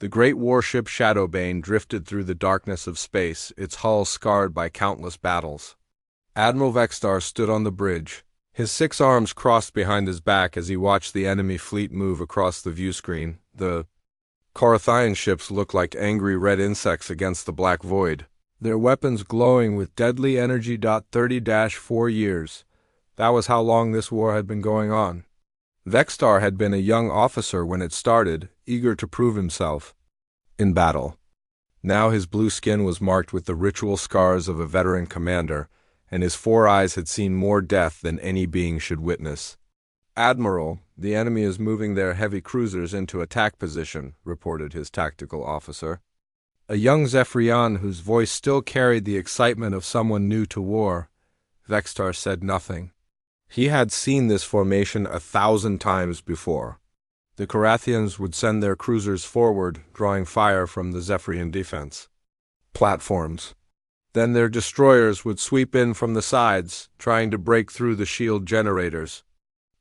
The great warship Shadowbane drifted through the darkness of space, its hull scarred by countless battles. Admiral Vextar stood on the bridge, his 6 arms crossed behind his back as he watched the enemy fleet move across the viewscreen. The Korathian ships looked like angry red insects against the black void, their weapons glowing with deadly energy. 30-4 years. That was how long this war had been going on. Vextar had been a young officer when it started, eager to prove himself in battle. Now his blue skin was marked with the ritual scars of a veteran commander, and his 4 eyes had seen more death than any being should witness. "Admiral, the enemy is moving their heavy cruisers into attack position," reported his tactical officer. A young Zephryan whose voice still carried the excitement of someone new to war. Vextar said nothing. He had seen this formation 1,000 times before. The Korathians would send their cruisers forward, drawing fire from the Zephryan defense platforms. Then their destroyers would sweep in from the sides, trying to break through the shield generators.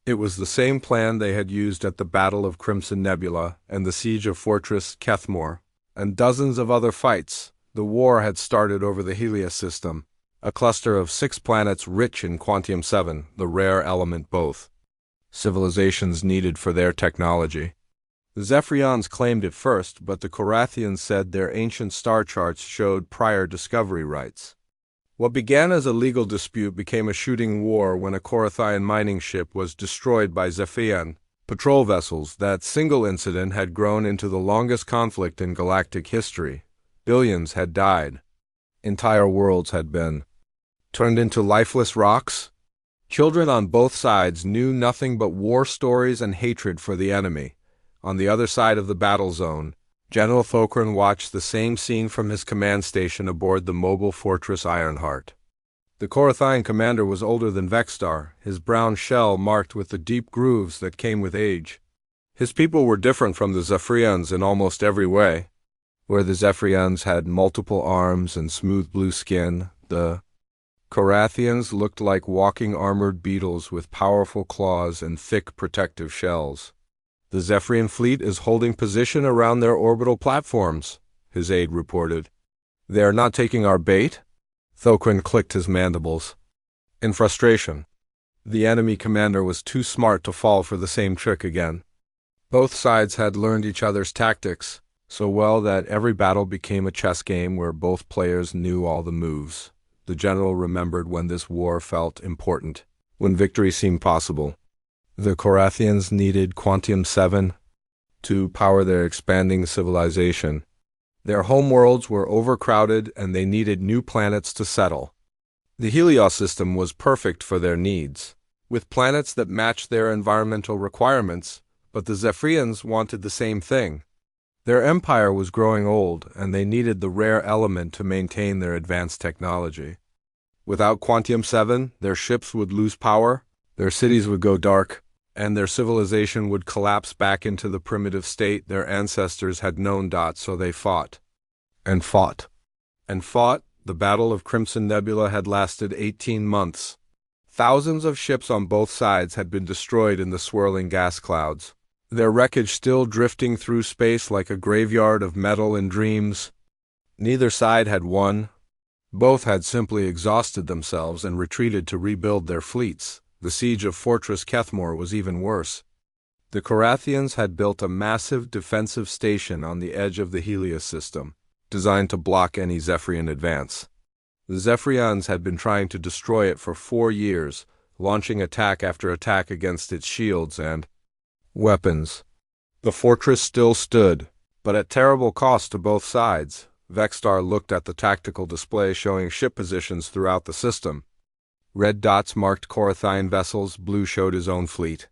It was the same plan they had used at the Battle of Crimson Nebula and the siege of Fortress Kethmore, and dozens of other fights. The war had started over the Helios system, a cluster of 6 planets rich in Quantium-7, the rare element both civilizations needed for their technology. The Zephyrians claimed it first, but the Korathians said their ancient star charts showed prior discovery rights. What began as a legal dispute became a shooting war when a Korathian mining ship was destroyed by Zephyrian patrol vessels. That single incident had grown into the longest conflict in galactic history. Billions had died. Entire worlds had been turned into lifeless rocks. Children on both sides knew nothing but war stories and hatred for the enemy. On the other side of the battle zone, General Thokran watched the same scene from his command station aboard the mobile fortress Ironheart. The Korathian commander was older than Vextar, his brown shell marked with the deep grooves that came with age. His people were different from the Zephyrians in almost every way. Where the Zephyrians had multiple arms and smooth blue skin, the Korathians looked like walking armored beetles with powerful claws and thick protective shells. "The Zephyrian fleet is holding position around their orbital platforms," his aide reported. "They are not taking our bait?" Thokran clicked his mandibles in frustration. The enemy commander was too smart to fall for the same trick again. Both sides had learned each other's tactics so well that every battle became a chess game where both players knew all the moves. The general remembered when this war felt important, when victory seemed possible. The Korathians needed Quantium-7 to power their expanding civilization. Their homeworlds were overcrowded and they needed new planets to settle. The Helios system was perfect for their needs, with planets that matched their environmental requirements, but the Zephyrians wanted the same thing. Their empire was growing old, and they needed the rare element to maintain their advanced technology. Without Quantium-7, their ships would lose power, their cities would go dark, and their civilization would collapse back into the primitive state their ancestors had known. So they fought. And fought. And fought. The Battle of Crimson Nebula had lasted 18 months. Thousands of ships on both sides had been destroyed in the swirling gas clouds, their wreckage still drifting through space like a graveyard of metal and dreams. Neither side had won. Both had simply exhausted themselves and retreated to rebuild their fleets. The siege of Fortress Kethmore was even worse. The Korathians had built a massive defensive station on the edge of the Helios system, designed to block any Zephyrian advance. The Zephyrians had been trying to destroy it for 4 years, launching attack after attack against its shields and weapons. The fortress still stood, but at terrible cost to both sides. Vextar looked at the tactical display showing ship positions throughout the system. Red dots marked Korathian vessels, blue showed his own fleet.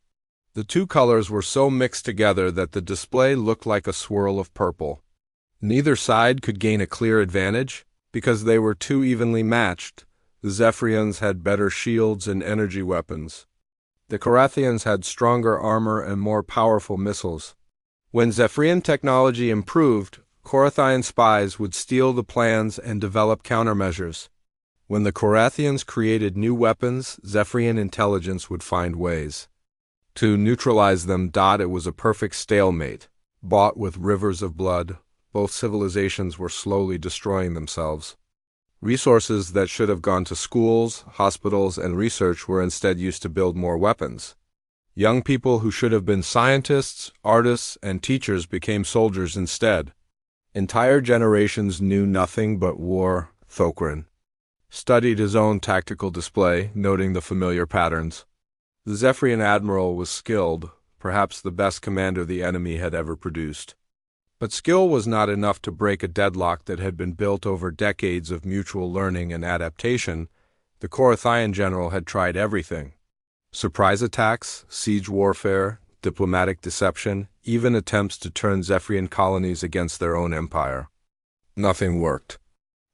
The two colors were so mixed together that the display looked like a swirl of purple. Neither side could gain a clear advantage, because they were too evenly matched. The Zephyrians had better shields and energy weapons. The Korathians had stronger armor and more powerful missiles. When Zephyrian technology improved, Korathian spies would steal the plans and develop countermeasures. When the Korathians created new weapons, Zephyrian intelligence would find ways to neutralize them. It was a perfect stalemate. bought with rivers of blood. Both civilizations were slowly destroying themselves. Resources that should have gone to schools, hospitals, and research were instead used to build more weapons. Young people who should have been scientists, artists, and teachers became soldiers instead. Entire generations knew nothing but war. Thokran studied his own tactical display, noting the familiar patterns. The Zephyrian admiral was skilled, perhaps the best commander the enemy had ever produced. But skill was not enough to break a deadlock that had been built over decades of mutual learning and adaptation. The Korathian general had tried everything. Surprise attacks, siege warfare, diplomatic deception, even attempts to turn Zephyrian colonies against their own empire. Nothing worked.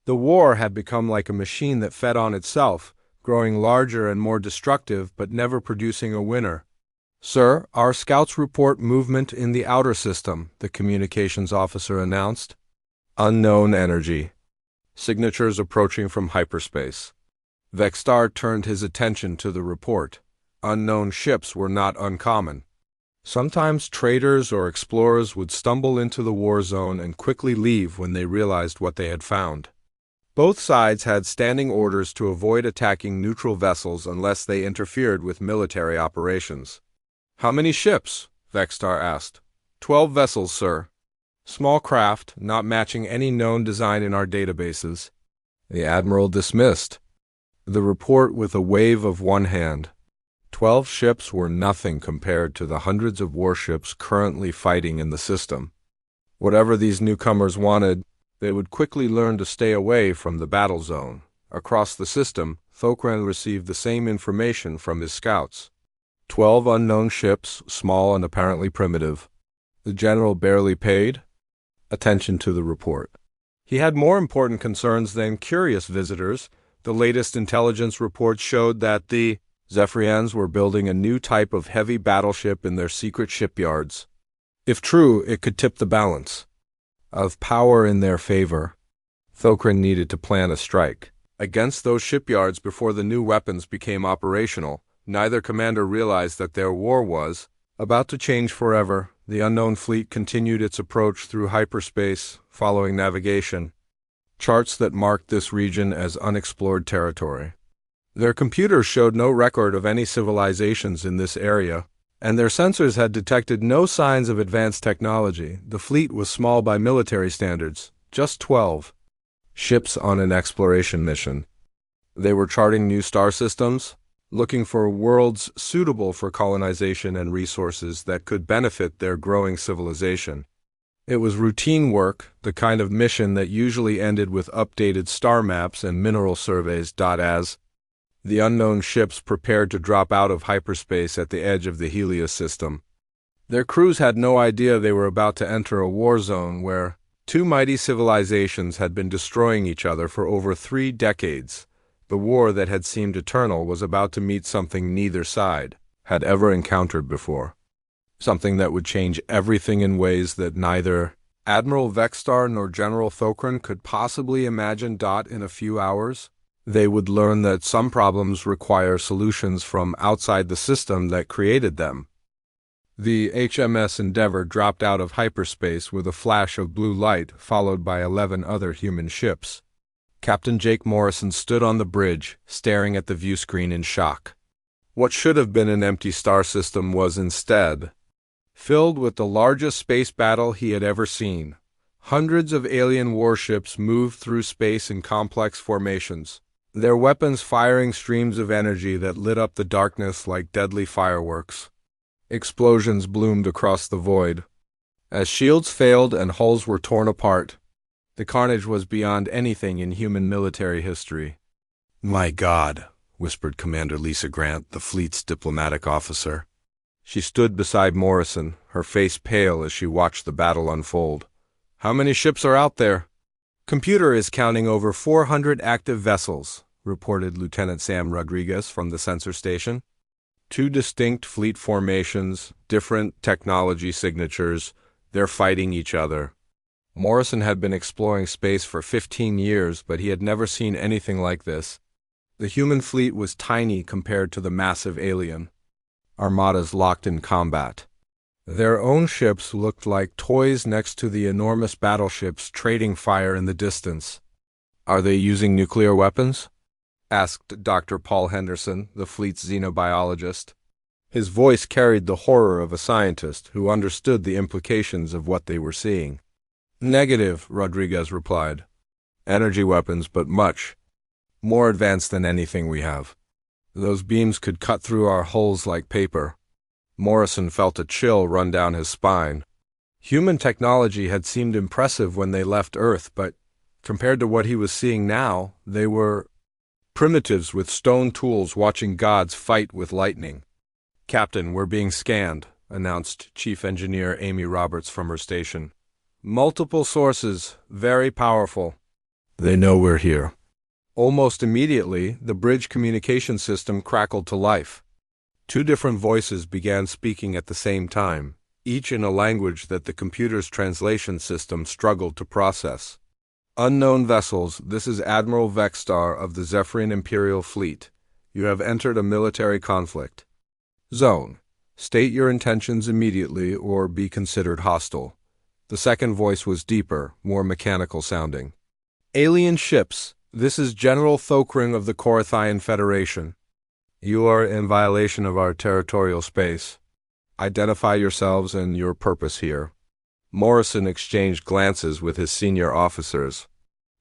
The war had become like a machine that fed on itself, growing larger and more destructive but never producing a winner. "Sir, our scouts report movement in the outer system," the communications officer announced. "Unknown energy. Signatures approaching from hyperspace." Vextar turned his attention to the report. Unknown ships were not uncommon. Sometimes traders or explorers would stumble into the war zone and quickly leave when they realized what they had found. Both sides had standing orders to avoid attacking neutral vessels unless they interfered with military operations. "How many ships?" Vextar asked. 12 vessels, sir. Small craft, not matching any known design in our databases." The admiral dismissed the report with a wave of one hand. 12 ships were nothing compared to the hundreds of warships currently fighting in the system. Whatever these newcomers wanted, they would quickly learn to stay away from the battle zone. Across the system, Thokran received the same information from his scouts. 12 unknown ships, small and apparently primitive. The general barely paid attention to the report. He had more important concerns than curious visitors. The latest intelligence reports showed that the Zephyrians were building a new type of heavy battleship in their secret shipyards. If true, it could tip the balance of power in their favor. Thokran needed to plan a strike against those shipyards before the new weapons became operational. Neither commander realized that their war was about to change forever. The unknown fleet continued its approach through hyperspace, following navigation charts that marked this region as unexplored territory. Their computers showed no record of any civilizations in this area, and their sensors had detected no signs of advanced technology. The fleet was small by military standards, just 12 ships on an exploration mission. They were charting new star systems, looking for worlds suitable for colonization and resources that could benefit their growing civilization. It was routine work, the kind of mission that usually ended with updated star maps and mineral surveys. As the unknown ships prepared to drop out of hyperspace at the edge of the Helios system, their crews had no idea they were about to enter a war zone where two mighty civilizations had been destroying each other for over 3 decades. The war that had seemed eternal was about to meet something neither side had ever encountered before. Something that would change everything in ways that neither Admiral Vextar nor General Thokran could possibly imagine. In a few hours, they would learn that some problems require solutions from outside the system that created them. The HMS Endeavour dropped out of hyperspace with a flash of blue light, followed by 11 other human ships. Captain Jake Morrison stood on the bridge, staring at the viewscreen in shock. What should have been an empty star system was instead filled with the largest space battle he had ever seen. Hundreds of alien warships moved through space in complex formations, their weapons firing streams of energy that lit up the darkness like deadly fireworks. Explosions bloomed across the void as shields failed and hulls were torn apart. The carnage was beyond anything in human military history. "My God," whispered Commander Lisa Grant, the fleet's diplomatic officer. She stood beside Morrison, her face pale as she watched the battle unfold. "How many ships are out there?" "Computer is counting over 400 active vessels," reported Lieutenant Sam Rodriguez from the sensor station. 2 distinct fleet formations, different technology signatures. They're fighting each other. Morrison had been exploring space for 15 years, but he had never seen anything like this. The human fleet was tiny compared to the massive alien armadas locked in combat. Their own ships looked like toys next to the enormous battleships trading fire in the distance. "Are they using nuclear weapons?" asked Dr. Paul Henderson, the fleet's xenobiologist. His voice carried the horror of a scientist who understood the implications of what they were seeing. "Negative," Rodriguez replied. "Energy weapons, but much more advanced than anything we have. Those beams could cut through our hulls like paper." Morrison felt a chill run down his spine. Human technology had seemed impressive when they left Earth, but compared to what he was seeing now, they were primitives with stone tools watching gods fight with lightning. "Captain, we're being scanned," announced Chief Engineer Amy Roberts from her station. "Multiple sources, very powerful. They know we're here." Almost immediately, the bridge communication system crackled to life. Two different voices began speaking at the same time, each in a language that the computer's translation system struggled to process. "Unknown vessels, this is Admiral Vexstar of the Zephyrian Imperial Fleet. You have entered a military conflict zone. State your intentions immediately or be considered hostile." The second voice was deeper, more mechanical sounding. "Alien ships, this is General Thokring of the Korathian Federation. You are in violation of our territorial space. Identify yourselves and your purpose here." Morrison exchanged glances with his senior officers.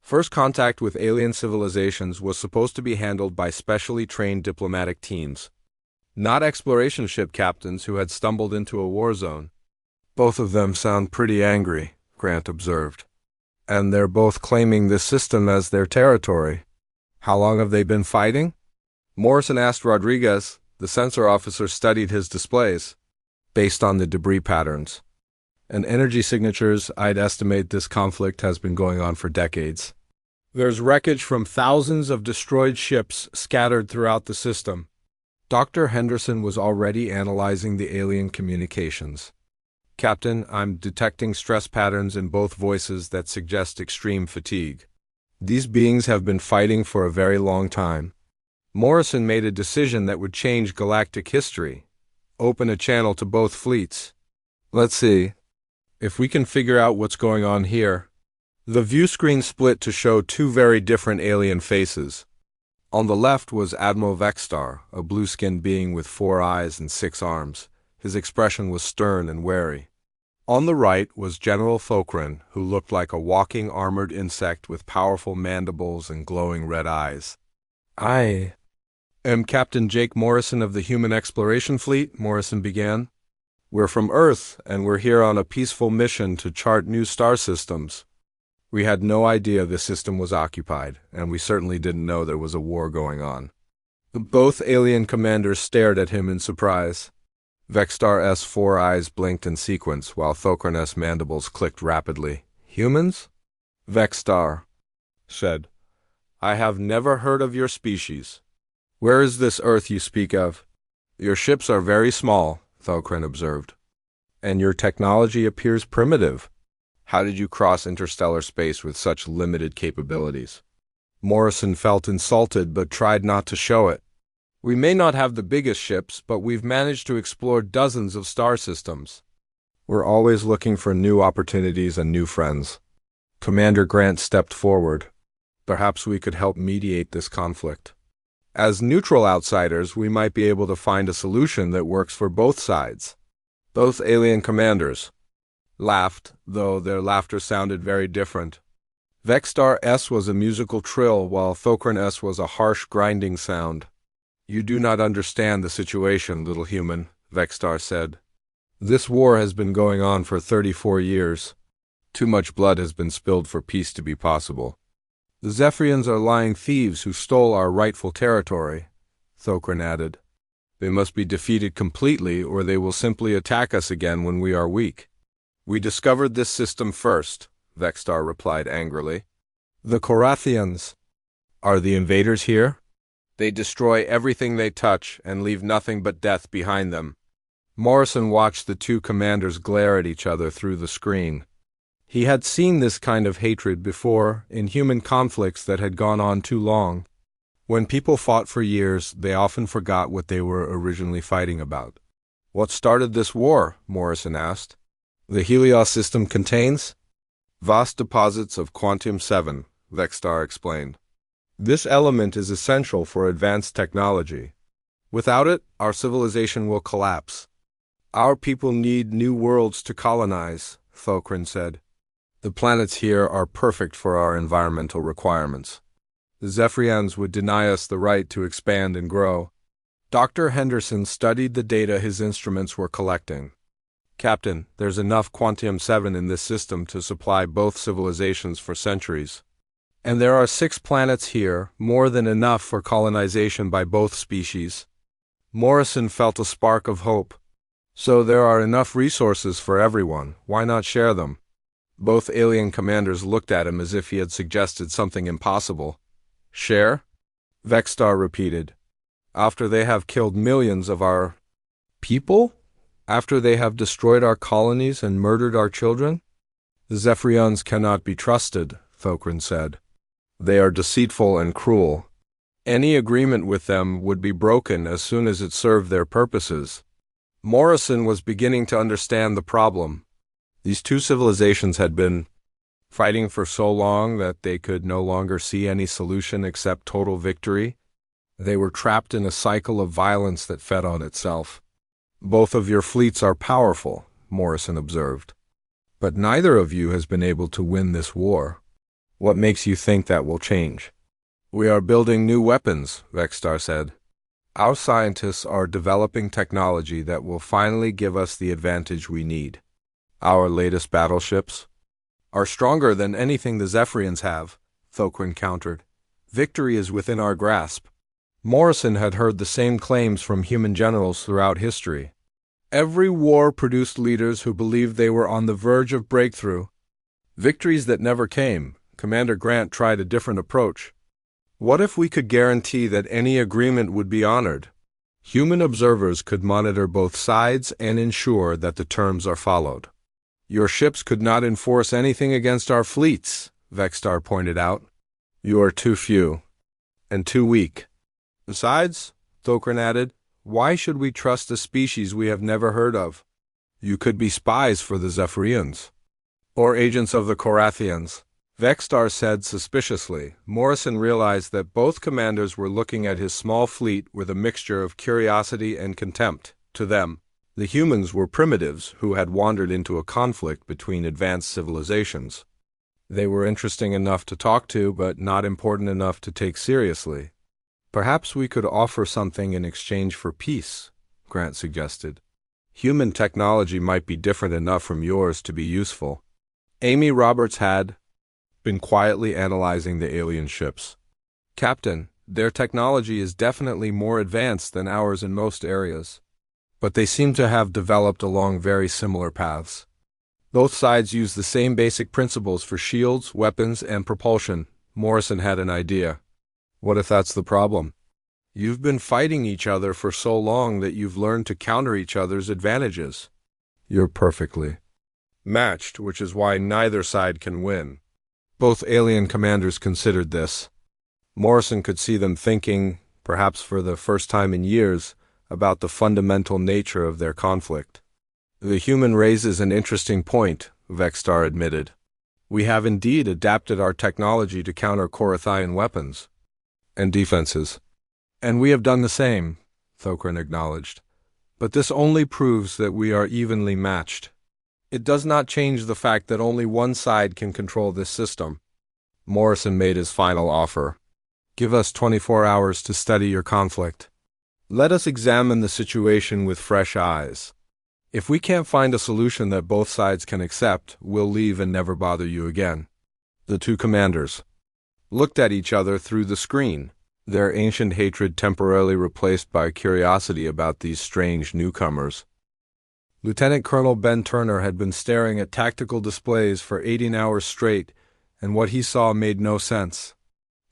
First contact with alien civilizations was supposed to be handled by specially trained diplomatic teams, not exploration ship captains who had stumbled into a war zone. "Both of them sound pretty angry," Grant observed. "And they're both claiming this system as their territory. How long have they been fighting?" Morrison asked Rodriguez. The sensor officer studied his displays. "Based on the debris patterns and energy signatures, I'd estimate this conflict has been going on for decades. There's wreckage from thousands of destroyed ships scattered throughout the system." Dr. Henderson was already analyzing the alien communications. "Captain, I'm detecting stress patterns in both voices that suggest extreme fatigue. These beings have been fighting for a very long time." Morrison made a decision that would change galactic history, open a channel to both fleets. "Let's see if we can figure out what's going on here." The view screen split to show two very different alien faces. On the left was Admiral Vexstar, a blue-skinned being with 4 eyes and 6 arms. His expression was stern and wary. On the right was General Thokrin, who looked like a walking armored insect with powerful mandibles and glowing red eyes. "I am Captain Jake Morrison of the Human Exploration Fleet," Morrison began. "We're from Earth, and we're here on a peaceful mission to chart new star systems. We had no idea this system was occupied, and we certainly didn't know there was a war going on." Both alien commanders stared at him in surprise. Vexstar's 4 eyes blinked in sequence, while Thokrin's mandibles clicked rapidly. "Humans?" Vexstar said. "I have never heard of your species. Where is this Earth you speak of?" "Your ships are very small," Thokrin observed. "And your technology appears primitive. How did you cross interstellar space with such limited capabilities?" Morrison felt insulted but tried not to show it. "We may not have the biggest ships, but we've managed to explore dozens of star systems. We're always looking for new opportunities and new friends." Commander Grant stepped forward. "Perhaps we could help mediate this conflict. As neutral outsiders, we might be able to find a solution that works for both sides." Both alien commanders laughed, though their laughter sounded very different. Vexstar was a musical trill, while Thokrin was a harsh grinding sound. "You do not understand the situation, little human," Vexstar said. "This war has been going on for 34 years. Too much blood has been spilled for peace to be possible. The Zephyrians are lying thieves who stole our rightful territory," Thokrin added. "They must be defeated completely, or they will simply attack us again when we are weak." "We discovered this system first," Vexstar replied angrily. "The Korathians. Are the invaders here? They destroy everything they touch and leave nothing but death behind them." Morrison watched the two commanders glare at each other through the screen. He had seen this kind of hatred before in human conflicts that had gone on too long. When people fought for years, they often forgot what they were originally fighting about. What started this war? Morrison asked. The Helios system contains vast deposits of quantum-7, Vextar explained. This element is essential for advanced technology. Without it, our civilization will collapse. Our people need new worlds to colonize, Thokrin said. The planets here are perfect for our environmental requirements. The Zephyrians would deny us the right to expand and grow. Dr. Henderson studied the data his instruments were collecting. Captain, there's enough quantum-7 in this system to supply both civilizations for centuries. And there are 6 planets here, more than enough for colonization by both species. Morrison felt a spark of hope. So there are enough resources for everyone, why not share them? Both alien commanders looked at him as if he had suggested something impossible. Share? Vextar repeated. After they have killed millions of our people? After they have destroyed our colonies and murdered our children? The Zephyrians cannot be trusted, Thokrin said. They are deceitful and cruel. Any agreement with them would be broken as soon as it served their purposes. Morrison was beginning to understand the problem. These two civilizations had been fighting for so long that they could no longer see any solution except total victory. They were trapped in a cycle of violence that fed on itself. Both of your fleets are powerful, Morrison observed. But neither of you has been able to win this war. What makes you think that will change? We are building new weapons, Vextar said. Our scientists are developing technology that will finally give us the advantage we need. Our latest battleships are stronger than anything the Zephyrians have, Thokrin countered. Victory is within our grasp. Morrison had heard the same claims from human generals throughout history. Every war produced leaders who believed they were on the verge of breakthrough. Victories that never came. Commander Grant tried a different approach. What if we could guarantee that any agreement would be honored? Human observers could monitor both sides and ensure that the terms are followed. Your ships could not enforce anything against our fleets, Vextar pointed out. You are too few. And too weak. Besides, Thokrin added, why should we trust a species we have never heard of? You could be spies for the Zephyrians. Or agents of the Korathians. Vextar said suspiciously. Morrison realized that both commanders were looking at his small fleet with a mixture of curiosity and contempt. To them, the humans were primitives who had wandered into a conflict between advanced civilizations. They were interesting enough to talk to, but not important enough to take seriously. Perhaps we could offer something in exchange for peace, Grant suggested. Human technology might be different enough from yours to be useful. Amy Roberts had been quietly analyzing the alien ships. Captain, their technology is definitely more advanced than ours in most areas. But they seem to have developed along very similar paths. Both sides use the same basic principles for shields, weapons, and propulsion. Morrison had an idea. What if that's the problem? You've been fighting each other for so long that you've learned to counter each other's advantages. You're perfectly matched, which is why neither side can win. Both alien commanders considered this. Morrison could see them thinking, perhaps for the first time in years, about the fundamental nature of their conflict. The human raises an interesting point, Vextar admitted. We have indeed adapted our technology to counter Korathian weapons and defenses. And we have done the same, Thokrin acknowledged. But this only proves that we are evenly matched. It does not change the fact that only one side can control this system. Morrison made his final offer. Give us 24 hours to study your conflict. Let us examine the situation with fresh eyes. If we can't find a solution that both sides can accept, we'll leave and never bother you again. The two commanders looked at each other through the screen, their ancient hatred temporarily replaced by curiosity about these strange newcomers. Lieutenant Colonel Ben Turner had been staring at tactical displays for 18 hours straight, and what he saw made no sense.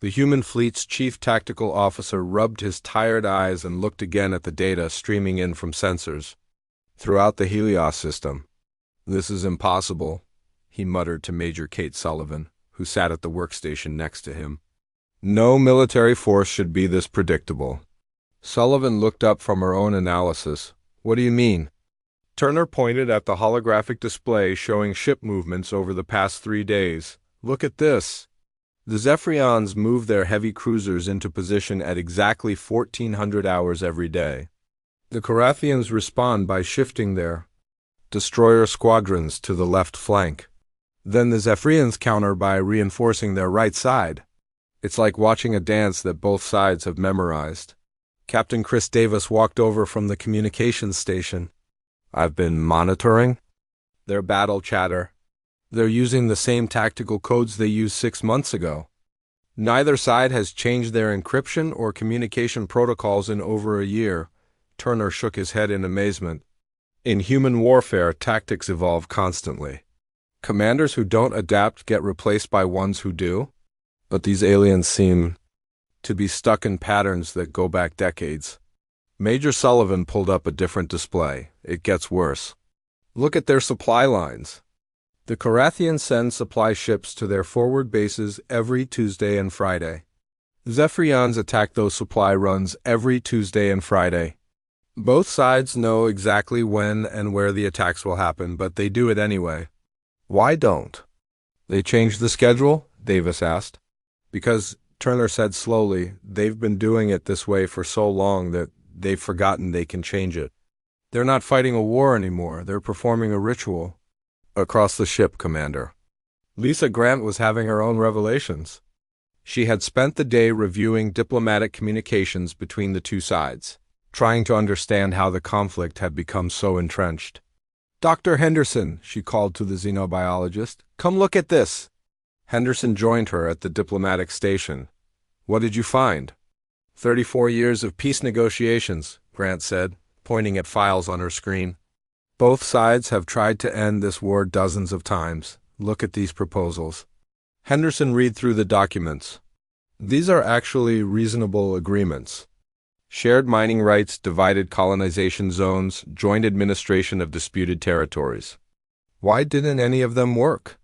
The human fleet's chief tactical officer rubbed his tired eyes and looked again at the data streaming in from sensors throughout the Helios system. This is impossible, he muttered to Major Kate Sullivan, who sat at the workstation next to him. No military force should be this predictable. Sullivan looked up from her own analysis. What do you mean? Turner pointed at the holographic display showing ship movements over the past 3 days. Look at this. The Zephyrians move their heavy cruisers into position at exactly 1400 hours every day. The Carathians respond by shifting their destroyer squadrons to the left flank. Then the Zephyrians counter by reinforcing their right side. It's like watching a dance that both sides have memorized. Captain Chris Davis walked over from the communications station. I've been monitoring their battle chatter. They're using the same tactical codes they used 6 months ago. Neither side has changed their encryption or communication protocols in over a year. Turner shook his head in amazement. In human warfare, tactics evolve constantly. Commanders who don't adapt get replaced by ones who do. But these aliens seem to be stuck in patterns that go back decades. Major Sullivan pulled up a different display. It gets worse. Look at their supply lines. The Carathians send supply ships to their forward bases every Tuesday and Friday. Zephyrians attack those supply runs every Tuesday and Friday. Both sides know exactly when and where the attacks will happen, but they do it anyway. Why don't they change the schedule? Davis asked. Because, Turner said slowly, they've been doing it this way for so long that they've forgotten they can change it. They're not fighting a war anymore. They're performing a ritual. Across the ship, Commander. Lisa Grant was having her own revelations. She had spent the day reviewing diplomatic communications between the two sides, trying to understand how the conflict had become so entrenched. Dr. Henderson, she called to the xenobiologist, come look at this. Henderson joined her at the diplomatic station. What did you find? 34 years of peace negotiations, Grant said, pointing at files on her screen. Both sides have tried to end this war dozens of times. Look at these proposals. Henderson read through the documents. These are actually reasonable agreements. Shared mining rights, divided colonization zones, joint administration of disputed territories. Why didn't any of them work?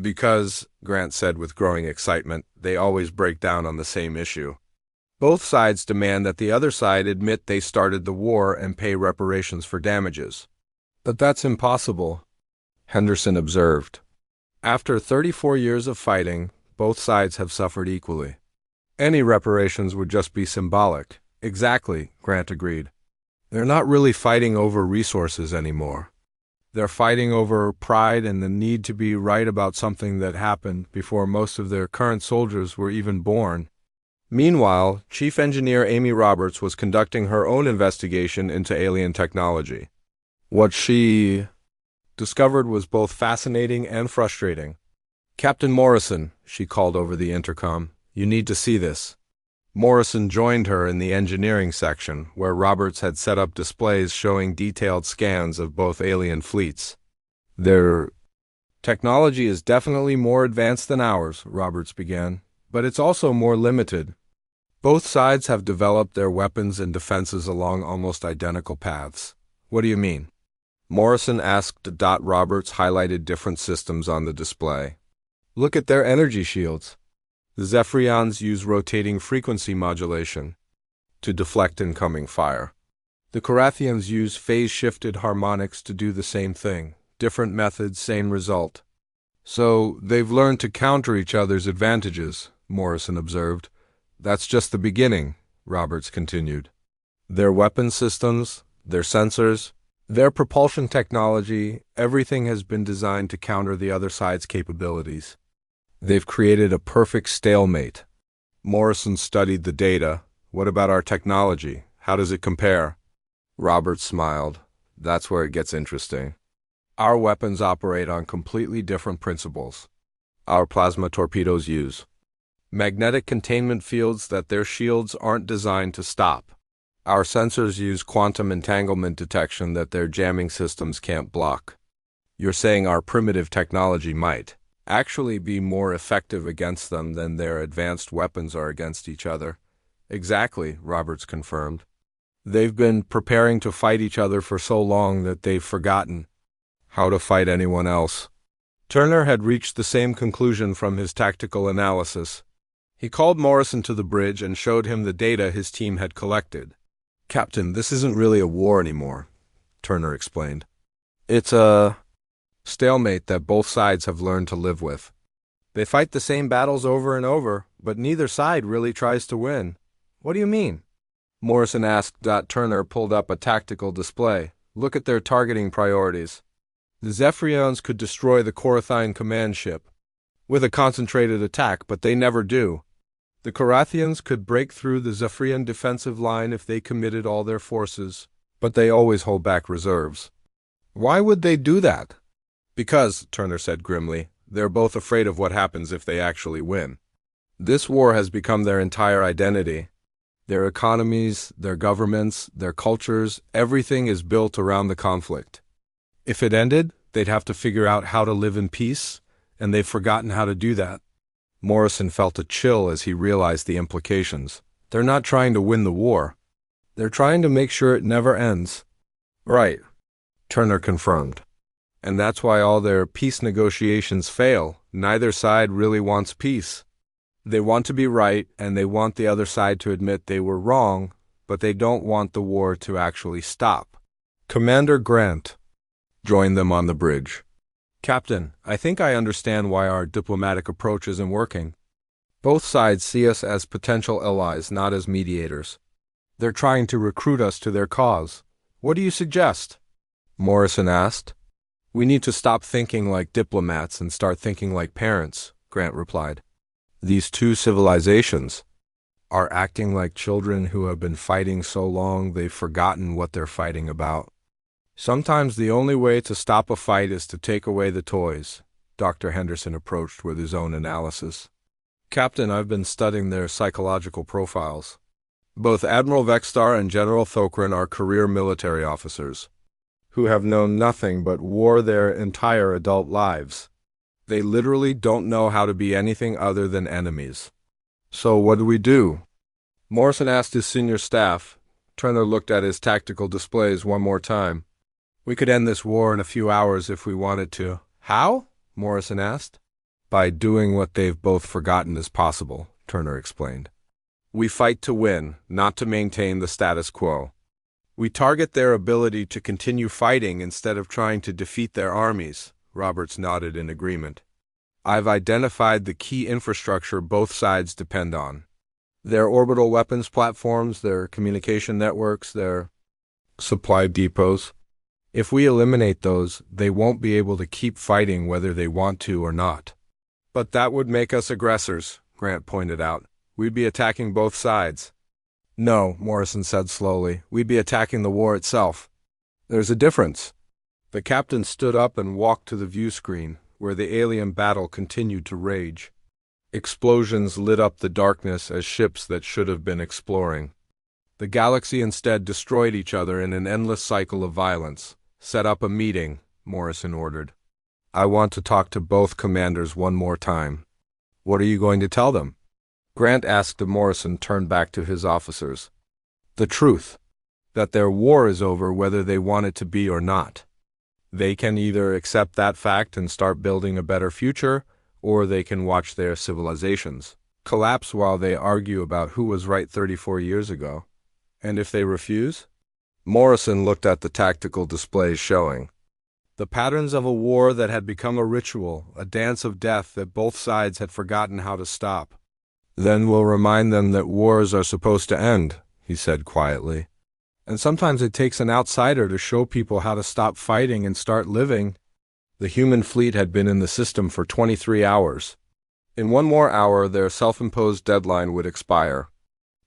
Because, Grant said with growing excitement, they always break down on the same issue. Both sides demand that the other side admit they started the war and pay reparations for damages. But that's impossible, Henderson observed. After 34 years of fighting, both sides have suffered equally. Any reparations would just be symbolic. Exactly, Grant agreed. They're not really fighting over resources anymore. They're fighting over pride and the need to be right about something that happened before most of their current soldiers were even born. Meanwhile, Chief Engineer Amy Roberts was conducting her own investigation into alien technology. What she discovered was both fascinating and frustrating. Captain Morrison, she called over the intercom, you need to see this. Morrison joined her in the engineering section, where Roberts had set up displays showing detailed scans of both alien fleets. Their technology is definitely more advanced than ours, Roberts began, but it's also more limited. Both sides have developed their weapons and defenses along almost identical paths. What do you mean? Morrison asked. Roberts highlighted different systems on the display. Look at their energy shields. The Zephyrians use rotating frequency modulation to deflect incoming fire. The Carathians use phase-shifted harmonics to do the same thing. Different methods, same result. So, they've learned to counter each other's advantages, Morrison observed. That's just the beginning, Roberts continued. Their weapon systems, their sensors, their propulsion technology, everything has been designed to counter the other side's capabilities. They've created a perfect stalemate. Morrison studied the data. What about our technology? How does it compare? Roberts smiled. That's where it gets interesting. Our weapons operate on completely different principles. Our plasma torpedoes use magnetic containment fields that their shields aren't designed to stop. Our sensors use quantum entanglement detection that their jamming systems can't block. You're saying our primitive technology might actually be more effective against them than their advanced weapons are against each other. Exactly, Roberts confirmed. They've been preparing to fight each other for so long that they've forgotten how to fight anyone else. Turner had reached the same conclusion from his tactical analysis. He called Morrison to the bridge and showed him the data his team had collected. Captain, this isn't really a war anymore, Turner explained. It's a stalemate that both sides have learned to live with. They fight the same battles over and over, but neither side really tries to win. What do you mean? Morrison asked. Turner pulled up a tactical display. Look at their targeting priorities. The Zephyrians could destroy the Korathine command ship with a concentrated attack, but they never do. The Korathians could break through the Zephyrian defensive line if they committed all their forces, but they always hold back reserves. Why would they do that? Because, Turner said grimly, they're both afraid of what happens if they actually win. This war has become their entire identity. Their economies, their governments, their cultures, everything is built around the conflict. If it ended, they'd have to figure out how to live in peace, and they've forgotten how to do that. Morrison felt a chill as he realized the implications. They're not trying to win the war. They're trying to make sure it never ends. Right, Turner confirmed. And that's why all their peace negotiations fail. Neither side really wants peace. They want to be right, and they want the other side to admit they were wrong, but they don't want the war to actually stop. Commander Grant joined them on the bridge. Captain, I think I understand why our diplomatic approach isn't working. Both sides see us as potential allies, not as mediators. They're trying to recruit us to their cause. What do you suggest? Morrison asked. We need to stop thinking like diplomats and start thinking like parents, Grant replied. These two civilizations are acting like children who have been fighting so long they've forgotten what they're fighting about. Sometimes the only way to stop a fight is to take away the toys, Dr. Henderson approached with his own analysis. Captain, I've been studying their psychological profiles. Both Admiral Vextar and General Thokran are career military officers who have known nothing but war their entire adult lives. They literally don't know how to be anything other than enemies. So what do we do? Morrison asked his senior staff. Turner looked at his tactical displays one more time. We could end this war in a few hours if we wanted to. How? Morrison asked. By doing what they've both forgotten is possible, Turner explained. We fight to win, not to maintain the status quo. We target their ability to continue fighting instead of trying to defeat their armies. Roberts nodded in agreement. I've identified the key infrastructure both sides depend on. Their orbital weapons platforms, their communication networks, their supply depots. If we eliminate those, they won't be able to keep fighting whether they want to or not. But that would make us aggressors, Grant pointed out. We'd be attacking both sides. No, Morrison said slowly. We'd be attacking the war itself. There's a difference. The captain stood up and walked to the view screen, where the alien battle continued to rage. Explosions lit up the darkness as ships that should have been exploring. The galaxy instead destroyed each other in an endless cycle of violence. Set up a meeting, Morrison ordered. I want to talk to both commanders one more time. What are you going to tell them? Grant asked and Morrison turned back to his officers. The truth. That their war is over whether they want it to be or not. They can either accept that fact and start building a better future, or they can watch their civilizations collapse while they argue about who was right 34 years ago. And if they refuse? Morrison looked at the tactical displays showing the patterns of a war that had become a ritual, a dance of death that both sides had forgotten how to stop. Then we'll remind them that wars are supposed to end, he said quietly. And sometimes it takes an outsider to show people how to stop fighting and start living. The human fleet had been in the system for 23 hours. In one more hour, their self-imposed deadline would expire.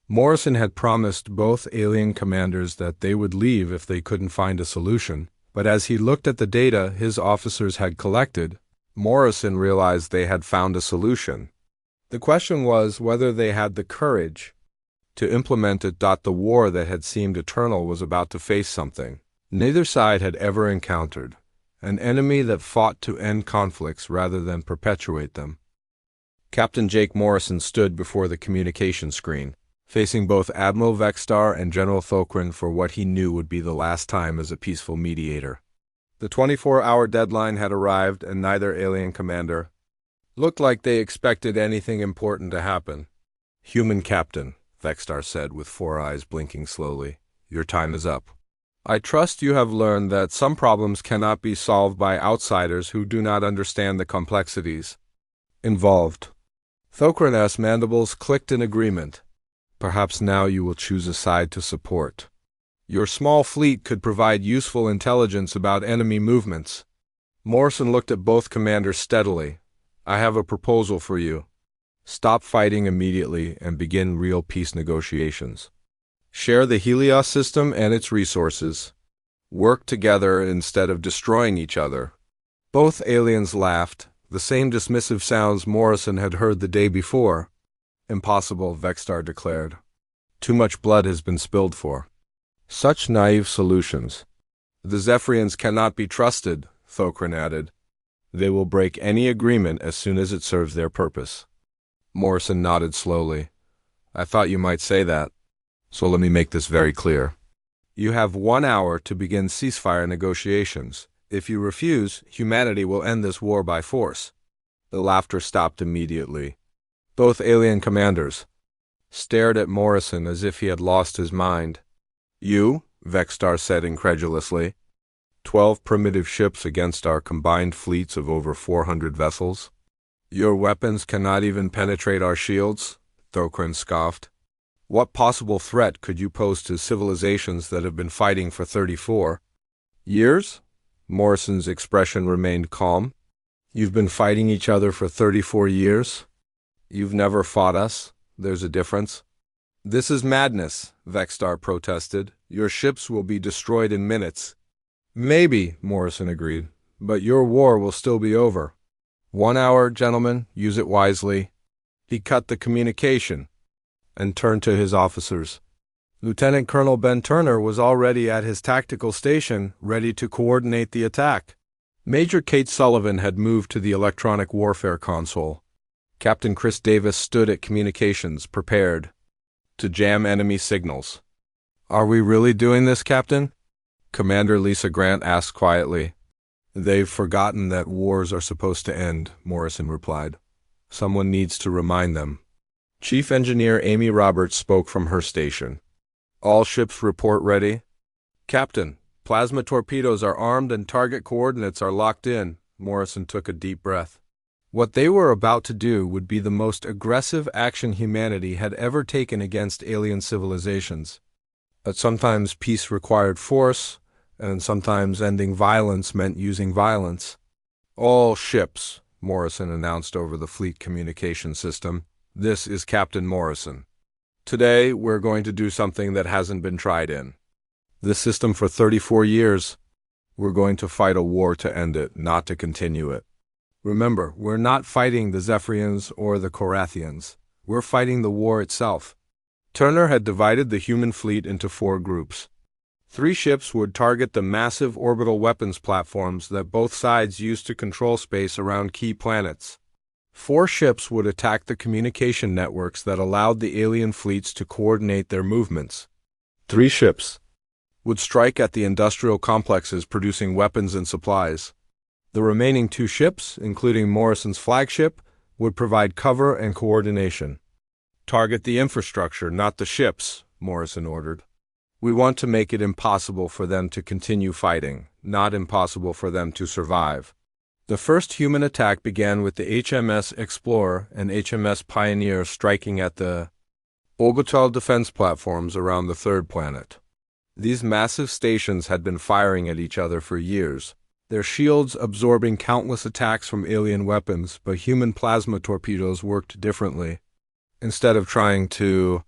Morrison had promised both alien commanders that they would leave if they couldn't find a solution, but as he looked at the data his officers had collected, Morrison realized they had found a solution. The question was whether they had the courage to implement it. The war that had seemed eternal was about to face something neither side had ever encountered, an enemy that fought to end conflicts rather than perpetuate them. Captain Jake Morrison stood before the communication screen, facing both Admiral Vextar and General Thokran for what he knew would be the last time as a peaceful mediator. The 24-hour deadline had arrived, and neither alien commander looked like they expected anything important to happen. Human Captain, Vextar said with 4 eyes blinking slowly, your time is up. I trust you have learned that some problems cannot be solved by outsiders who do not understand the complexities involved. Thokran's mandibles clicked in agreement. Perhaps now you will choose a side to support. Your small fleet could provide useful intelligence about enemy movements. Morrison looked at both commanders steadily. I have a proposal for you. Stop fighting immediately and begin real peace negotiations. Share the Helios system and its resources. Work together instead of destroying each other. Both aliens laughed, the same dismissive sounds Morrison had heard the day before. Impossible, Vextar declared. Too much blood has been spilled for such naive solutions. The Zephyrians cannot be trusted, Thokran added. They will break any agreement as soon as it serves their purpose. Morrison nodded slowly. I thought you might say that. So let me make this very clear. You have 1 hour to begin ceasefire negotiations. If you refuse, humanity will end this war by force. The laughter stopped immediately. Both alien commanders stared at Morrison as if he had lost his mind. You, Vextar said incredulously. 12 primitive ships against our combined fleets of over 400 vessels. Your weapons cannot even penetrate our shields, Thokran scoffed. What possible threat could you pose to civilizations that have been fighting for 34 years? Morrison's expression remained calm. You've been fighting each other for 34 years? You've never fought us. There's a difference. This is madness, Vextar protested. Your ships will be destroyed in minutes. Maybe, Morrison agreed, but your war will still be over. 1 hour, gentlemen, use it wisely. He cut the communication and turned to his officers. Lieutenant Colonel Ben Turner was already at his tactical station, ready to coordinate the attack. Major Kate Sullivan had moved to the electronic warfare console. Captain Chris Davis stood at communications, prepared to jam enemy signals. Are we really doing this, Captain? Commander Lisa Grant asked quietly. They've forgotten that wars are supposed to end, Morrison replied. Someone needs to remind them. Chief Engineer Amy Roberts spoke from her station. All ships report ready. Captain, plasma torpedoes are armed and target coordinates are locked in. Morrison took a deep breath. What they were about to do would be the most aggressive action humanity had ever taken against alien civilizations. But sometimes peace required force, and sometimes ending violence meant using violence. All ships, Morrison announced over the fleet communication system. This is Captain Morrison. Today, we're going to do something that hasn't been tried in this system for 34 years. We're going to fight a war to end it, not to continue it. Remember, we're not fighting the Zephyrians or the Korathians. We're fighting the war itself. Turner had divided the human fleet into 4 groups. 3 ships would target the massive orbital weapons platforms that both sides used to control space around key planets. 4 ships would attack the communication networks that allowed the alien fleets to coordinate their movements. 3 ships would strike at the industrial complexes producing weapons and supplies. The remaining 2 ships, including Morrison's flagship, would provide cover and coordination. Target the infrastructure, not the ships, Morrison ordered. We want to make it impossible for them to continue fighting, not impossible for them to survive. The first human attack began with the HMS Explorer and HMS Pioneer striking at the orbital defense platforms around the 3rd planet. These massive stations had been firing at each other for years, their shields absorbing countless attacks from alien weapons, but human plasma torpedoes worked differently. Instead of trying to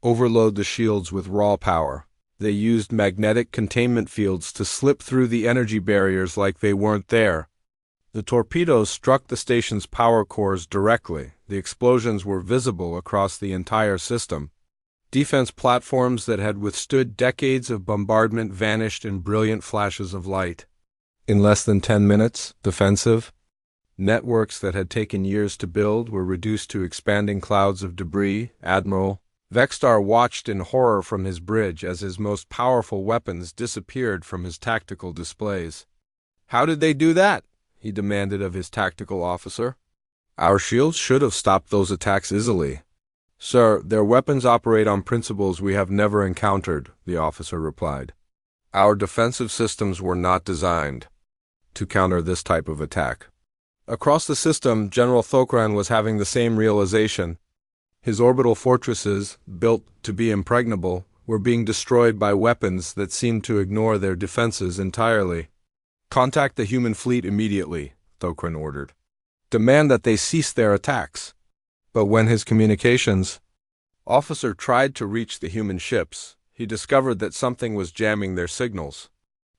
overload the shields with raw power, they used magnetic containment fields to slip through the energy barriers like they weren't there. The torpedoes struck the station's power cores directly. The explosions were visible across the entire system. Defense platforms that had withstood decades of bombardment vanished in brilliant flashes of light. In less than 10 minutes, defensive networks that had taken years to build were reduced to expanding clouds of debris. Admiral Vextar watched in horror from his bridge as his most powerful weapons disappeared from his tactical displays. How did they do that? He demanded of his tactical officer. Our shields should have stopped those attacks easily. Sir, their weapons operate on principles we have never encountered, the officer replied. Our defensive systems were not designed to counter this type of attack. Across the system, General Thokran was having the same realization. His orbital fortresses, built to be impregnable, were being destroyed by weapons that seemed to ignore their defenses entirely. "Contact the human fleet immediately," Thokran ordered. "Demand that they cease their attacks." But when his communications officer tried to reach the human ships, he discovered that something was jamming their signals.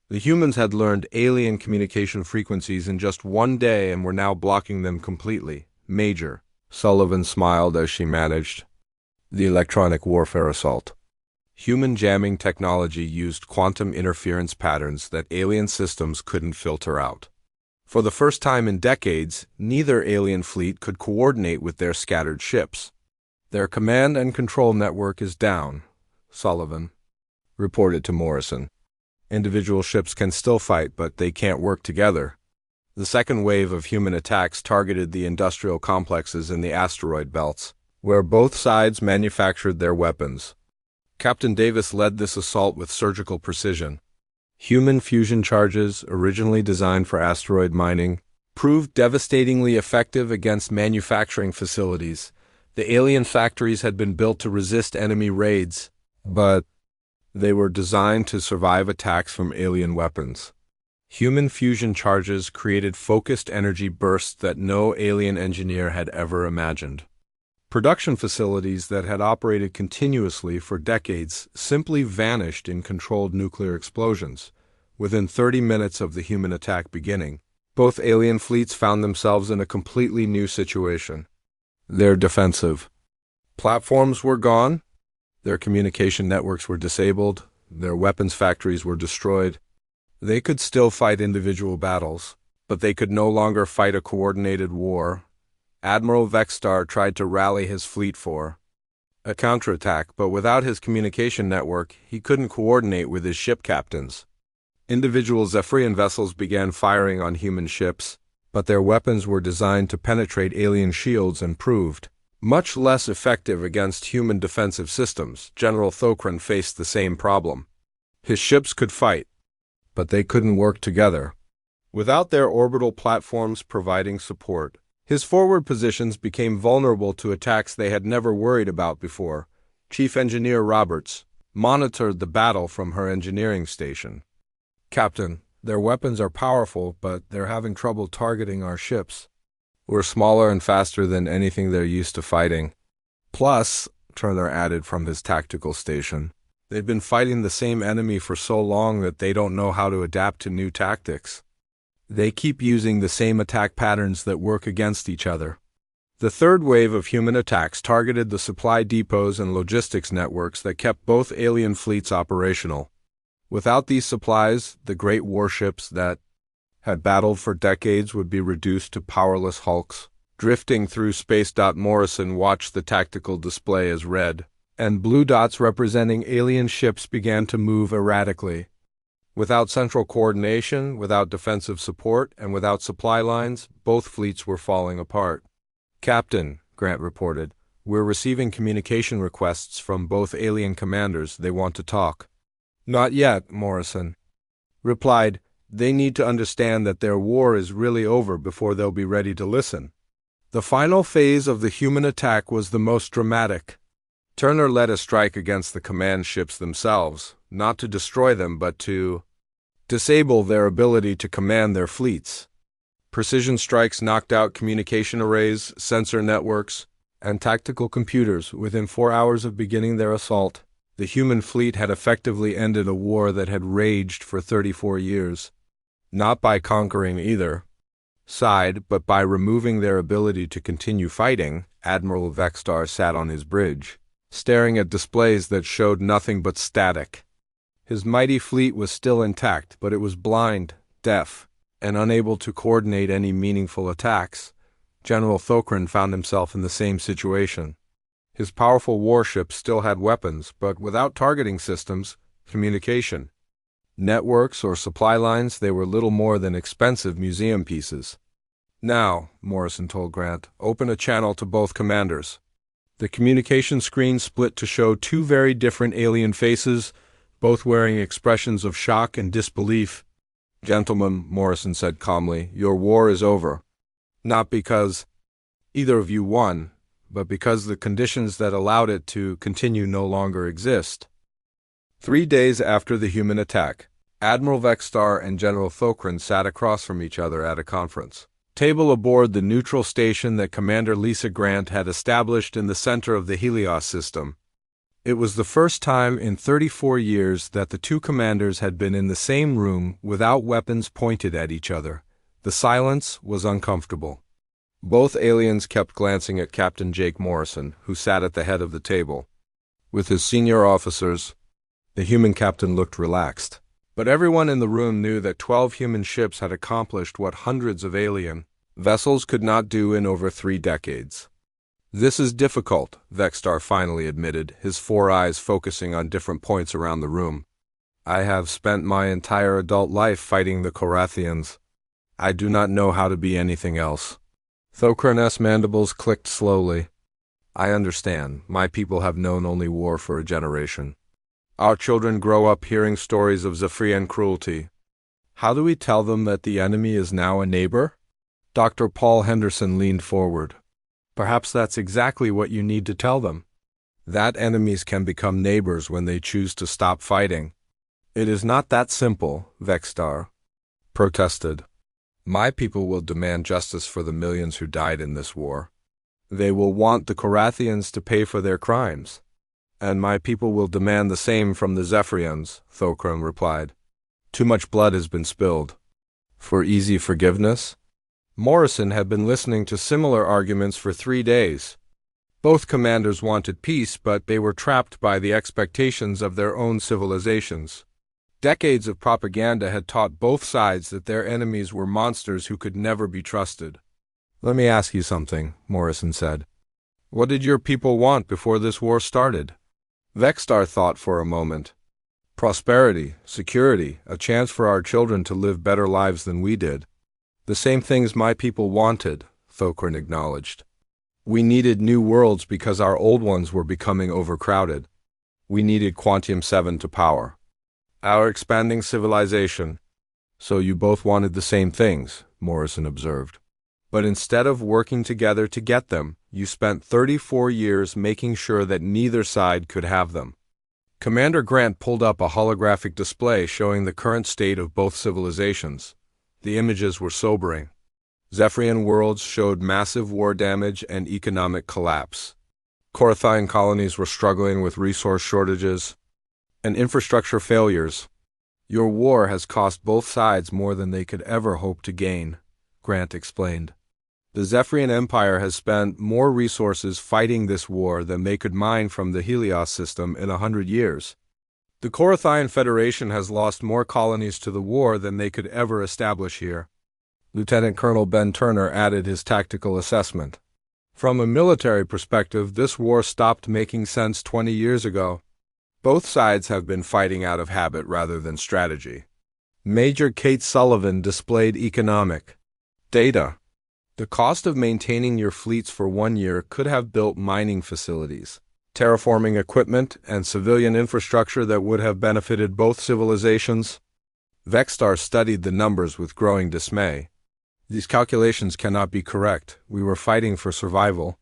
The humans had learned alien communication frequencies in just one day and were now blocking them completely. "Major," Sullivan smiled as she managed the electronic warfare assault. Human jamming technology used quantum interference patterns that alien systems couldn't filter out. For the first time in decades, neither alien fleet could coordinate with their scattered ships. "Their command and control network is down," Sullivan reported to Morrison. "Individual ships can still fight, but they can't work together." The second wave of human attacks targeted the industrial complexes in the asteroid belts, where both sides manufactured their weapons. Captain Davis led this assault with surgical precision. Human fusion charges, originally designed for asteroid mining, proved devastatingly effective against manufacturing facilities. The alien factories had been built to resist enemy raids, but they were designed to survive attacks from alien weapons. Human fusion charges created focused energy bursts that no alien engineer had ever imagined. Production facilities that had operated continuously for decades simply vanished in controlled nuclear explosions. Within 30 minutes of the human attack beginning, both alien fleets found themselves in a completely new situation. Their defensive platforms were gone, their communication networks were disabled, their weapons factories were destroyed. They could still fight individual battles, but they could no longer fight a coordinated war. Admiral Vexstar tried to rally his fleet for a counterattack, but without his communication network, he couldn't coordinate with his ship captains. Individual Zephyrian vessels began firing on human ships, but their weapons were designed to penetrate alien shields and proved much less effective against human defensive systems. General Thokran faced the same problem. His ships could fight, but they couldn't work together. Without their orbital platforms providing support, his forward positions became vulnerable to attacks they had never worried about before. Chief Engineer Roberts monitored the battle from her engineering station. "Captain, their weapons are powerful, but they're having trouble targeting our ships. We're smaller and faster than anything they're used to fighting. Plus," Turner added from his tactical station, "they've been fighting the same enemy for so long that they don't know how to adapt to new tactics. They keep using the same attack patterns that work against each other." The third wave of human attacks targeted the supply depots and logistics networks that kept both alien fleets operational. Without these supplies, the great warships that had battled for decades would be reduced to powerless hulks. Drifting through space. Morrison watched the tactical display as red and blue dots representing alien ships began to move erratically. Without central coordination, without defensive support, and without supply lines, both fleets were falling apart. "Captain," Grant reported, "we're receiving communication requests from both alien commanders. They want to talk." "Not yet," Morrison replied. "They need to understand that their war is really over before they'll be ready to listen." The final phase of the human attack was the most dramatic. Turner led a strike against the command ships themselves, not to destroy them but to disable their ability to command their fleets. Precision strikes knocked out communication arrays, sensor networks, and tactical computers. Within 4 hours of beginning their assault, the human fleet had effectively ended a war that had raged for 34 years. Not by conquering either side, but by removing their ability to continue fighting. Admiral Vexstar sat on his bridge, staring at displays that showed nothing but static. His mighty fleet was still intact, but it was blind, deaf, and unable to coordinate any meaningful attacks. General Thokran found himself in the same situation. His powerful warships still had weapons, but without targeting systems, communication, networks, or supply lines, they were little more than expensive museum pieces. "Now," Morrison told Grant, "open a channel to both commanders." The communication screen split to show two very different alien faces, both wearing expressions of shock and disbelief. "Gentlemen," Morrison said calmly, "your war is over. Not because either of you won, but because the conditions that allowed it to continue no longer exist." 3 days after the human attack, Admiral Vextar and General Thokran sat across from each other at a conference table aboard the neutral station that Commander Lisa Grant had established in the center of the Helios system. It was the first time in 34 years that the two commanders had been in the same room without weapons pointed at each other. The silence was uncomfortable. Both aliens kept glancing at Captain Jake Morrison, who sat at the head of the table. With his senior officers, the human captain looked relaxed. But everyone in the room knew that 12 human ships had accomplished what hundreds of alien vessels could not do in over 3 decades. "This is difficult," Vextar finally admitted, his 4 eyes focusing on different points around the room. "I have spent my entire adult life fighting the Korathians. I do not know how to be anything else." Thokran's mandibles clicked slowly. "I understand. My people have known only war for a generation. Our children grow up hearing stories of Zephyrian cruelty. How do we tell them that the enemy is now a neighbor?" Dr. Paul Henderson leaned forward. "Perhaps that's exactly what you need to tell them. That enemies can become neighbors when they choose to stop fighting." "It is not that simple," Vextar protested. "My people will demand justice for the millions who died in this war. They will want the Korathians to pay for their crimes. And my people will demand the same from the Zephyrians," Thokran replied. "Too much blood has been spilled. For easy forgiveness?" Morrison had been listening to similar arguments for 3 days. Both commanders wanted peace, but they were trapped by the expectations of their own civilizations. Decades of propaganda had taught both sides that their enemies were monsters who could never be trusted. "Let me ask you something," Morrison said. "What did your people want before this war started?" Vextar thought for a moment. "Prosperity, security, a chance for our children to live better lives than we did. The same things my people wanted," Thokran acknowledged. "We needed new worlds because our old ones were becoming overcrowded. We needed Quantium 7 to power our expanding civilization." "So you both wanted the same things," Morrison observed. "But instead of working together to get them, you spent 34 years making sure that neither side could have them." Commander Grant pulled up a holographic display showing the current state of both civilizations. The images were sobering. Zephyrian worlds showed massive war damage and economic collapse. Korathian colonies were struggling with resource shortages and infrastructure failures. "Your war has cost both sides more than they could ever hope to gain," Grant explained. "The Zephyrian Empire has spent more resources fighting this war than they could mine from the Helios system in 100 years. The Korathian Federation has lost more colonies to the war than they could ever establish here." Lieutenant Colonel Ben Turner added his tactical assessment. "From a military perspective, this war stopped making sense 20 years ago. Both sides have been fighting out of habit rather than strategy." Major Kate Sullivan displayed economic data. "The cost of maintaining your fleets for 1 year could have built mining facilities, terraforming equipment, and civilian infrastructure that would have benefited both civilizations." Vextar studied the numbers with growing dismay. "These calculations cannot be correct. We were fighting for survival."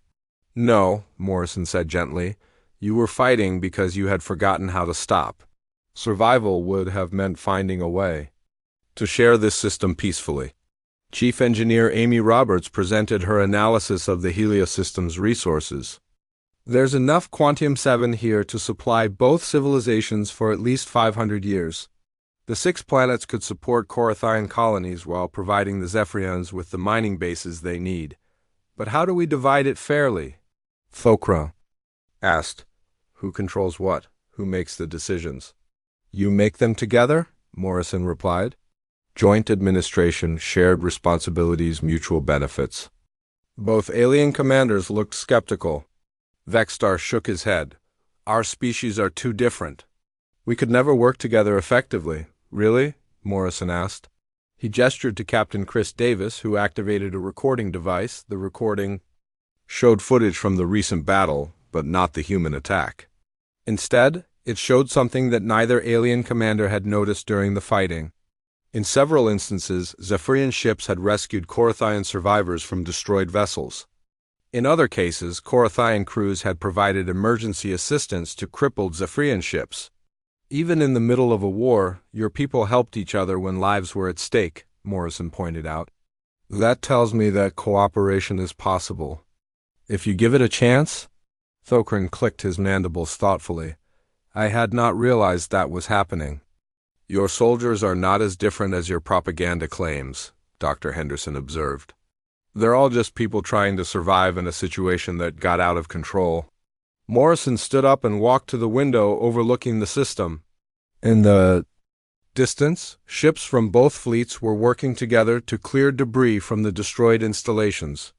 "No," Morrison said gently. "You were fighting because you had forgotten how to stop. Survival would have meant finding a way to share this system peacefully." Chief Engineer Amy Roberts presented her analysis of the Helios system's resources. "There's enough Quantium 7 here to supply both civilizations for at least 500 years. The 6 planets could support Korathian colonies while providing the Zephyrians with the mining bases they need. But how do we divide it fairly?" Thokra asked. "Who controls what? Who makes the decisions?" "You make them together," Morrison replied. "Joint administration, shared responsibilities, mutual benefits." Both alien commanders looked skeptical. Vextar shook his head. "Our species are too different. We could never work together effectively." "Really?" Morrison asked. He gestured to Captain Chris Davis, who activated a recording device. The recording showed footage from the recent battle, but not the human attack. Instead, It showed something that neither alien commander had noticed during the fighting. In several instances, Zephyrian ships had rescued Korathian survivors from destroyed vessels. In other cases, Korathian crews had provided emergency assistance to crippled Zephyrian ships. Even in the middle of a war, your people helped each other when lives were at stake, Morrison pointed out. That tells me that cooperation is possible. If you give it a chance? Thokran clicked his mandibles thoughtfully. I had not realized that was happening. Your soldiers are not as different as your propaganda claims, Dr. Henderson observed. They're all just people trying to survive in a situation that got out of control. Morrison stood up and walked to the window overlooking the system. In the distance, ships from both fleets were working together to clear debris from the destroyed installations.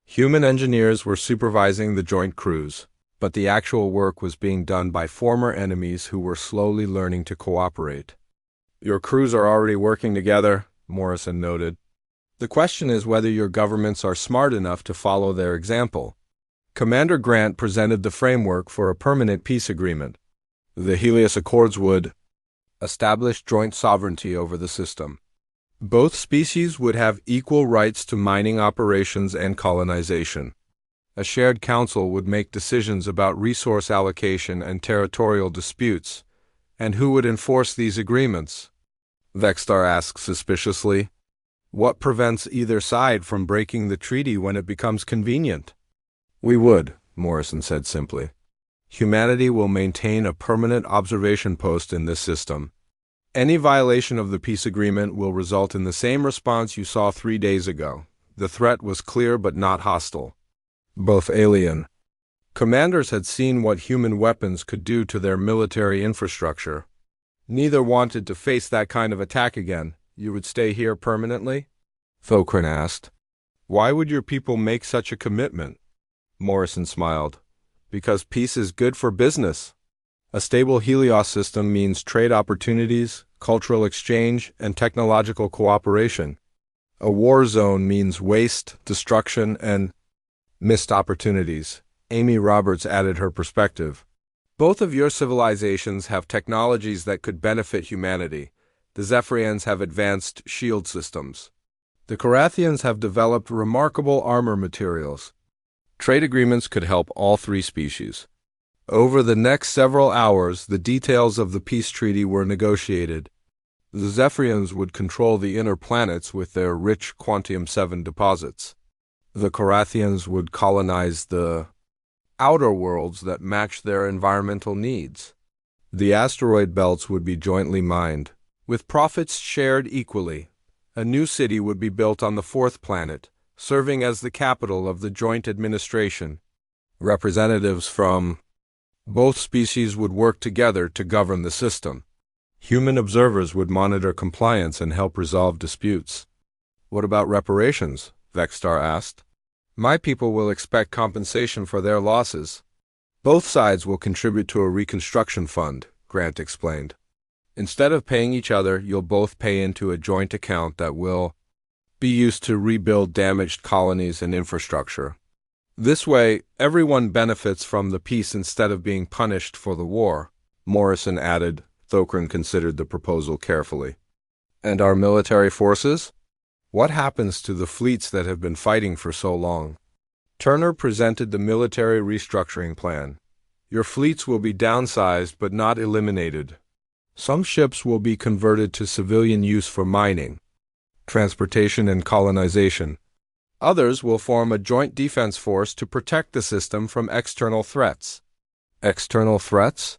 Human engineers were supervising the joint crews, but the actual work was being done by former enemies who were slowly learning to cooperate. Your crews are already working together, Morrison noted. The question is whether your governments are smart enough to follow their example. Commander Grant presented the framework for a permanent peace agreement. The Helios Accords would establish joint sovereignty over the system. Both species would have equal rights to mining operations and colonization. A shared council would make decisions about resource allocation and territorial disputes. And who would enforce these agreements? Vextar asked suspiciously. What prevents either side from breaking the treaty when it becomes convenient? We would, Morrison said simply. Humanity will maintain a permanent observation post in this system. Any violation of the peace agreement will result in the same response you saw 3 days ago. The threat was clear but not hostile. Both alien commanders had seen what human weapons could do to their military infrastructure. Neither wanted to face that kind of attack again. You would stay here permanently? Thokran asked. Why would your people make such a commitment? Morrison smiled. Because peace is good for business. A stable Helios system means trade opportunities, cultural exchange, and technological cooperation. A war zone means waste, destruction, and missed opportunities. Amy Roberts added her perspective. Both of your civilizations have technologies that could benefit humanity. The Zephyrians have advanced shield systems. The Korathians have developed remarkable armor materials. Trade agreements could help all three species. Over the next several hours, the details of the peace treaty were negotiated. The Zephyrians would control the inner planets with their rich Quantium-7 deposits. The Korathians would colonize the outer worlds that match their environmental needs. The asteroid belts would be jointly mined, with profits shared equally. A new city would be built on the fourth planet, serving as the capital of the joint administration. Representatives from both species would work together to govern the system. Human observers would monitor compliance and help resolve disputes. What about reparations? Vextar asked. My people will expect compensation for their losses. Both sides will contribute to a reconstruction fund, Grant explained. Instead of paying each other, you'll both pay into a joint account that will be used to rebuild damaged colonies and infrastructure. This way, everyone benefits from the peace instead of being punished for the war, Morrison added. Thokran considered the proposal carefully. And our military forces? What happens to the fleets that have been fighting for so long? Turner presented the military restructuring plan. Your fleets will be downsized but not eliminated. Some ships will be converted to civilian use for mining, transportation, and colonization. Others will form a joint defense force to protect the system from external threats. External threats?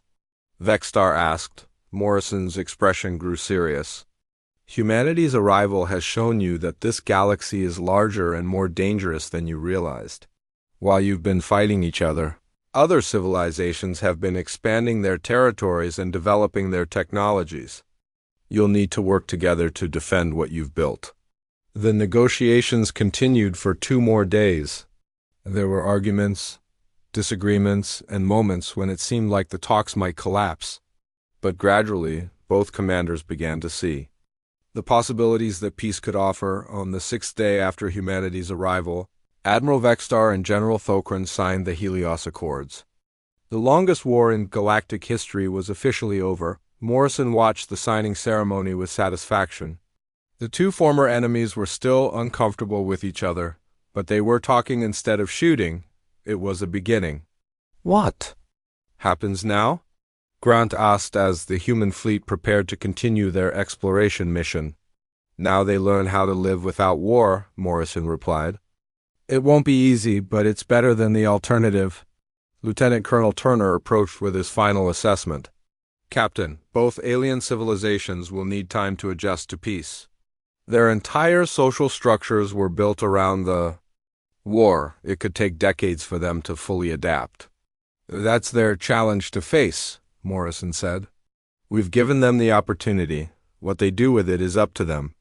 Vextar asked. Morrison's expression grew serious. Humanity's arrival has shown you that this galaxy is larger and more dangerous than you realized. While you've been fighting each other, other civilizations have been expanding their territories and developing their technologies. You'll need to work together to defend what you've built. The negotiations continued for 2 more days. There were arguments, disagreements, and moments when it seemed like the talks might collapse. But gradually, both commanders began to see the possibilities that peace could offer. On the 6th day after humanity's arrival, Admiral Vextar and General Thokran signed the Helios Accords. The longest war in galactic history was officially over. Morrison watched the signing ceremony with satisfaction. The two former enemies were still uncomfortable with each other, but they were talking instead of shooting. It was a beginning. What happens now? Grant asked as the human fleet prepared to continue their exploration mission. Now they learn how to live without war, Morrison replied. It won't be easy, but it's better than the alternative. Lieutenant Colonel Turner approached with his final assessment. Captain, both alien civilizations will need time to adjust to peace. Their entire social structures were built around the war. It could take decades for them to fully adapt. That's their challenge to face, Morrison said. We've given them the opportunity. What they do with it is up to them.